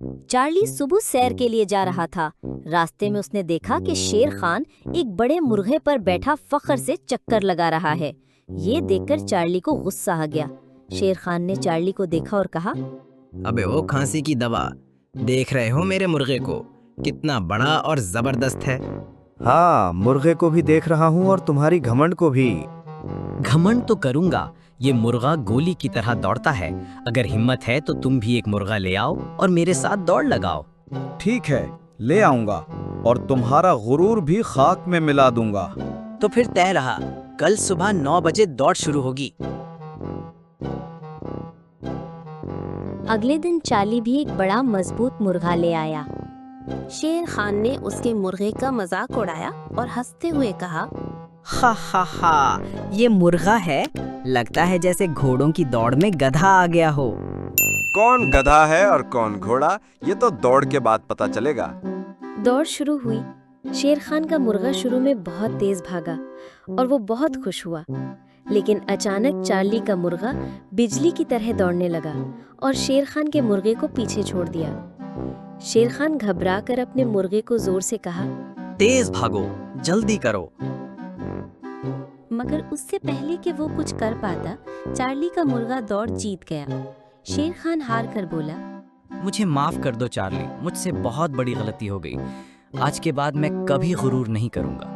Charlie सुबह सैर के लिए जा रहा था। रास्ते में उसने देखा कि शेर खान एक बड़े मुर्गे पर बैठा फख्र से चक्कर लगा रहा है। ये देखकर चार्ली को गुस्सा आ गया। शेर खान ने चार्ली को देखा और कहा, अबे ओ खांसी की दवा, देख रहे हो मेरे मुर्गे को, कितना बड़ा और जबरदस्त है। हाँ, मुर्गे को भी देख रहा हूँ और तुम्हारी घमंड को भी। घमंड तो करूंगा, ये मुर्गा गोली की तरह दौड़ता है। अगर हिम्मत है तो तुम भी एक मुर्गा ले आओ और मेरे साथ दौड़ लगाओ। ठीक है, ले आऊंगा और तुम्हारा गुरूर भी खाक में मिला दूंगा। तो फिर तय रहा, कल सुबह 9 बजे दौड़ शुरू होगी। अगले दिन चार्ली भी एक बड़ा मजबूत मुर्गा ले आया। शेर खान ने उसके मुर्गे का मजाक उड़ाया और हंसते हुए कहा, हा, ये मुर्गा है, लगता है जैसे घोड़ों की दौड़ में गधा आ गया हो। कौन गधा है और कौन घोड़ा, ये तो दौड़ के बाद पता चलेगा। दौड़ शुरू हुई। शेर खान का मुर्गा शुरू में बहुत तेज भागा और वो बहुत खुश हुआ। लेकिन अचानक चार्ली का मुर्गा बिजली की तरह दौड़ने लगा और शेर खान के मुर्गे को पीछे छोड़ दिया। शेर खान घबराकर अपने मुर्गे को जोर से कहा, तेज भागो, जल्दी करो। मगर उससे पहले कि वो कुछ कर पाता, चार्ली का मुर्गा दौड़ जीत गया। शेर खान हार कर बोला, मुझे माफ कर दो चार्ली, मुझसे बहुत बड़ी गलती हो गई। आज के बाद मैं कभी गुरूर नहीं करूंगा।